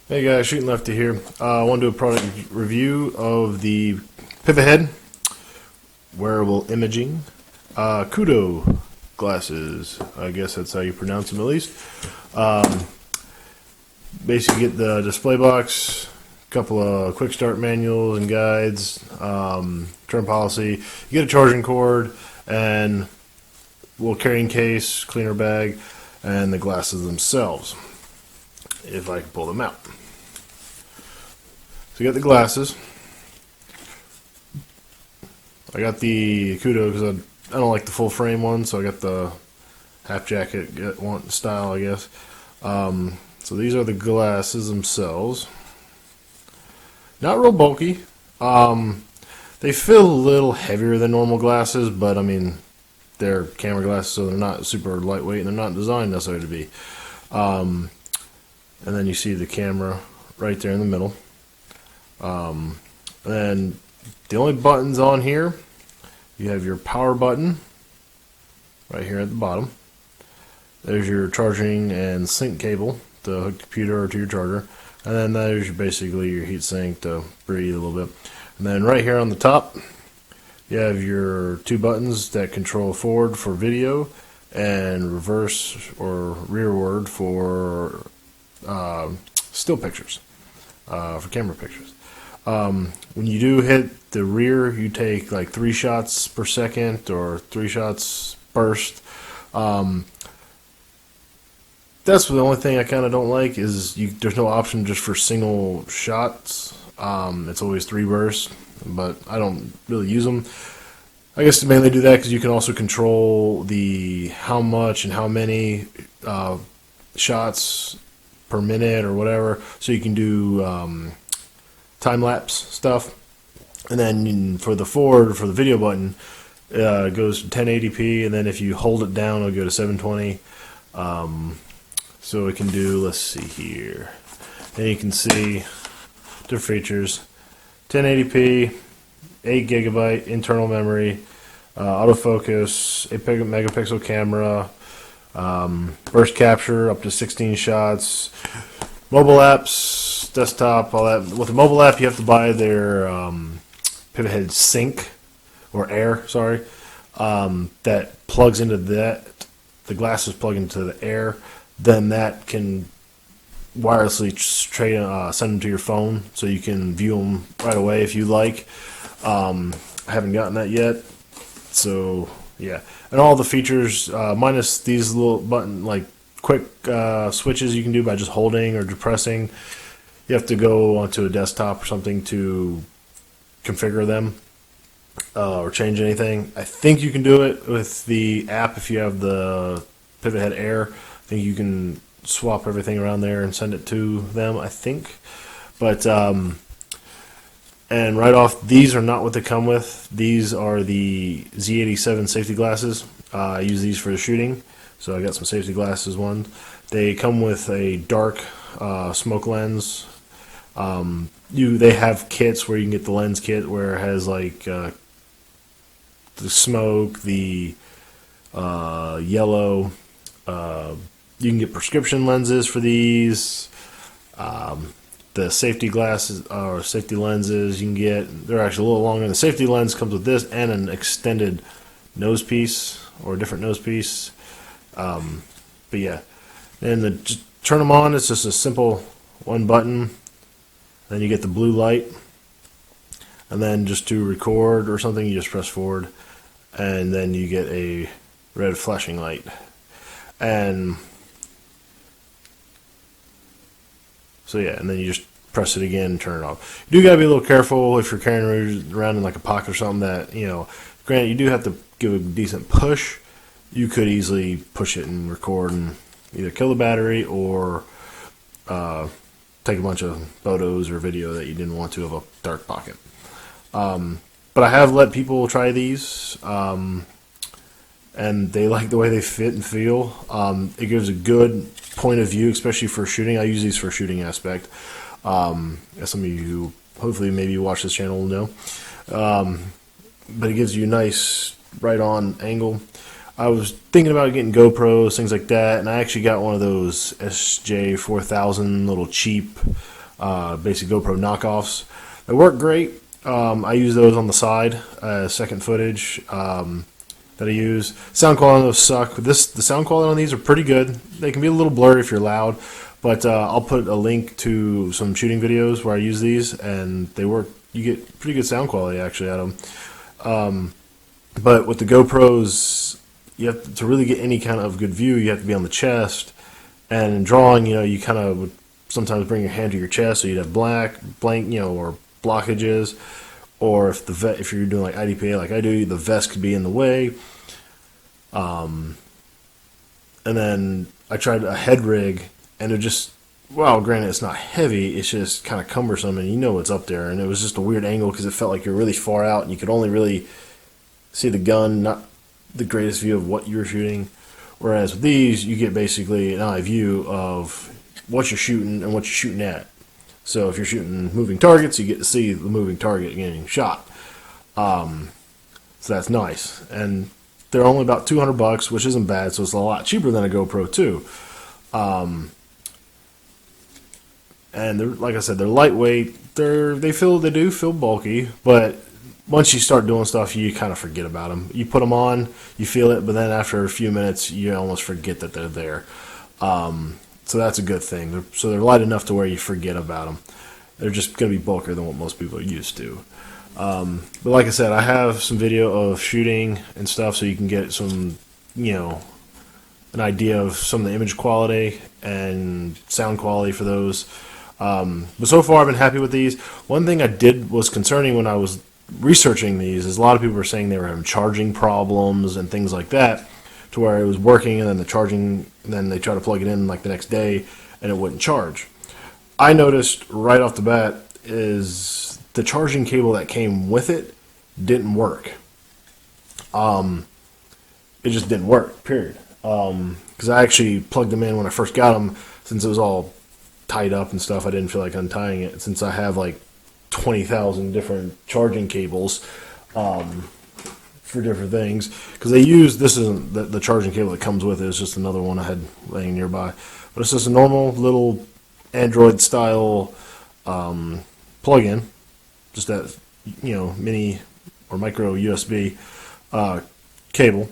Hey guys, Shooting Lefty here. I want to do a product review of the Pivothead wearable imaging Kudu glasses. I guess that's how you pronounce them at least. Basically get the display box, a couple of quick start manuals and guides, return policy. You get a charging cord and little carrying case, cleaner bag, and the glasses themselves, if I can pull them out. So you got the glasses. I got the Kudu because I don't like the full frame one, so I got the half jacket style, I guess. So these are the glasses themselves. Not real bulky. They feel a little heavier than normal glasses, but I mean, they're camera glasses, so they're not super lightweight, and they're not designed necessarily to be. And then you see the camera right there in the middle. And the only buttons on here, you have your power button right here at the bottom. There's your charging and sync cable to hook the computer to your charger. And then there's basically your heat sink to breathe a little bit. And then right here on the top, you have your two buttons that control forward for video and reverse or rearward for still pictures, for camera pictures. When you do hit the rear, you take like 3 shots per second or 3 shots burst. That's the only thing I kind of don't like is there's no option just for single shots. It's always 3 bursts, but I don't really use them. I guess to mainly do that because you can also control the how much and how many shots per minute or whatever, so you can do time-lapse stuff. And then for the forward, for the video button, it goes to 1080p, and then if you hold it down, it'll go to 720. So it can do, let's see here, and you can see different features: 1080p, 8 GB internal memory, autofocus, 8 megapixel camera, burst capture up to 16 shots, mobile apps, desktop, all that. With the mobile app, you have to buy their Pivothead Sync or Air, sorry, that plugs into that. The glasses plug into the Air. Then that can wirelessly send them to your phone, so you can view them right away if you like. I haven't gotten that yet, so yeah. And all the features, minus these little like quick switches you can do by just holding or depressing. You have to go onto a desktop or something to configure them or change anything. I think you can do it with the app if you have the Pivothead Air. I think you can swap everything around there and send it to them, I think. But and right off, these are not what they come with. These are the Z87 Safety Glasses. I use these for the shooting, so I got some safety glasses ones. They come with a dark smoke lens. They have kits where you can get the lens kit where it has like the smoke, the yellow. You can get prescription lenses for these. The safety glasses or safety lenses you can get, they're actually a little longer. The safety lens comes with this and an extended nose piece or a different nose piece. But yeah, and just turn them on. It's just a simple one button. Then you get the blue light, and then just to record or something, you just press forward, and then you get a red flashing light. And so yeah, and then you just press it again and turn it off. You do gotta be a little careful if you're carrying it around in like a pocket or something that, granted you do have to give a decent push. You could easily push it and record and either kill the battery or take a bunch of photos or video that you didn't want to of a dark pocket. But I have let people try these, and they like the way they fit and feel. It gives a good point of view, especially for shooting. I use these for shooting aspect. As some of you, hopefully, maybe you watch this channel will know. But it gives you a nice right-on angle. I was thinking about getting GoPros, things like that, and I actually got one of those SJ4000 little cheap, basic GoPro knockoffs. They work great. I use those on the side, second footage that I use. Sound quality on those suck. The sound quality on these are pretty good. They can be a little blurry if you're loud, but I'll put a link to some shooting videos where I use these, and they work. You get pretty good sound quality actually out of them. But with the GoPros, you have to really get any kind of good view. You have to be on the chest, and in drawing, you kind of would sometimes bring your hand to your chest, so you'd have blank, or blockages. Or if you're doing like IDPA like I do, the vest could be in the way. And then I tried a head rig, and it just, well, granted it's not heavy, it's just kind of cumbersome, and what's up there. And it was just a weird angle because it felt like you're really far out, and you could only really see the gun, not the greatest view of what you're shooting. Whereas with these, you get basically an eye view of what you're shooting and what you're shooting at. So if you're shooting moving targets, you get to see the moving target getting shot. So that's nice. And they're only about $200, which isn't bad, so it's a lot cheaper than a GoPro too. And they're, like I said, they're lightweight. They do feel bulky, but once you start doing stuff, you kind of forget about them. You put them on, you feel it, but then after a few minutes, you almost forget that they're there. So that's a good thing. So they're light enough to where you forget about them. They're just going to be bulkier than what most people are used to. But like I said, I have some video of shooting and stuff, so you can get some, an idea of some of the image quality and sound quality for those. But so far, I've been happy with these. One thing I did was concerning when I was researching these is a lot of people were saying they were having charging problems and things like that, to where it was working and then the charging, and then they try to plug it in like the next day and it wouldn't charge. I noticed right off the bat is the charging cable that came with it didn't work. It just didn't work, period. Because I actually plugged them in when I first got them, since it was all tied up and stuff. I didn't feel like untying it, since I have like 20,000 different charging cables for different things, because they use, this isn't the charging cable that comes with it, it's just another one I had laying nearby, but it's just a normal little Android style plug-in, just that mini or micro USB cable,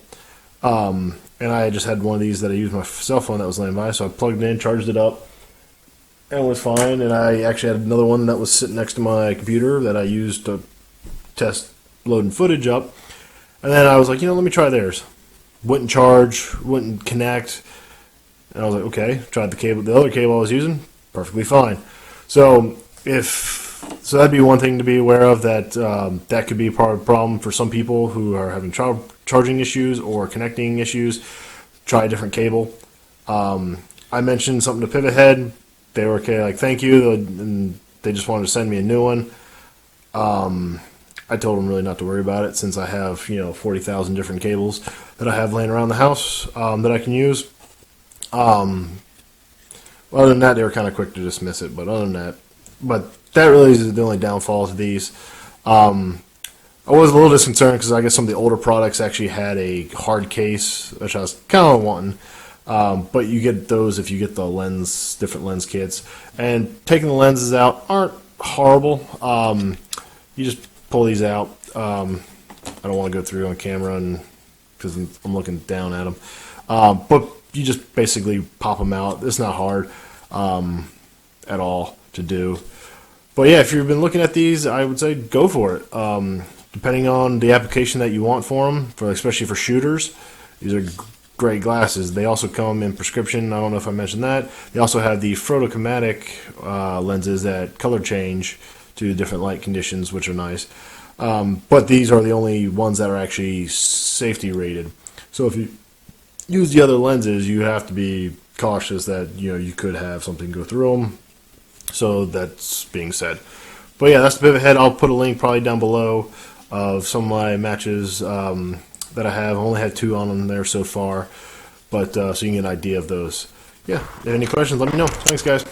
and I just had one of these that I used my cell phone that was laying by, so I plugged it in, charged it up, and it was fine. And I actually had another one that was sitting next to my computer that I used to test loading footage up. And then I was like, let me try theirs. Wouldn't charge, wouldn't connect. And I was like, okay, tried the other cable I was using, perfectly fine. So that'd be one thing to be aware of, that that could be part of the problem for some people who are having charging issues or connecting issues. Try a different cable. I mentioned something to Pivothead. They were okay, like, thank you, and they just wanted to send me a new one. I told them really not to worry about it, since I have 40,000 different cables that I have laying around the house that I can use. Other than that, they were kind of quick to dismiss it. But that really is the only downfall to these. I was a little disconcerted because I guess some of the older products actually had a hard case, which I was kind of wanting. But you get those if you get the different lens kits. And taking the lenses out aren't horrible. You just pull these out. I don't want to go through on camera because I'm looking down at them. But you just basically pop them out. It's not hard at all to do. But yeah, if you've been looking at these, I would say go for it. Depending on the application that you want for them, especially for shooters, these are great glasses. They also come in prescription. I don't know if I mentioned that. They also have the photochromatic lenses that color change to different light conditions, which are nice. But these are the only ones that are actually safety rated. So if you use the other lenses, you have to be cautious that you could have something go through them. So that's being said. But yeah, that's the Pivothead. I'll put a link probably down below of some of my matches that I have. I only had 2 on them there so far, but so you can get an idea of those. Yeah, if you have any questions, let me know. Thanks, guys.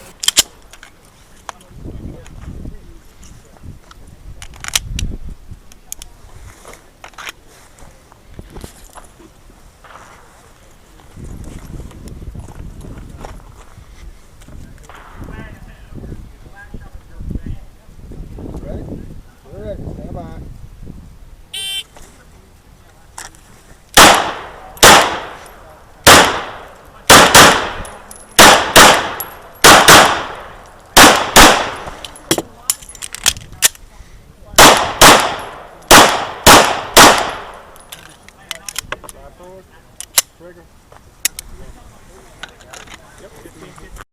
Trigger. Yep, 15.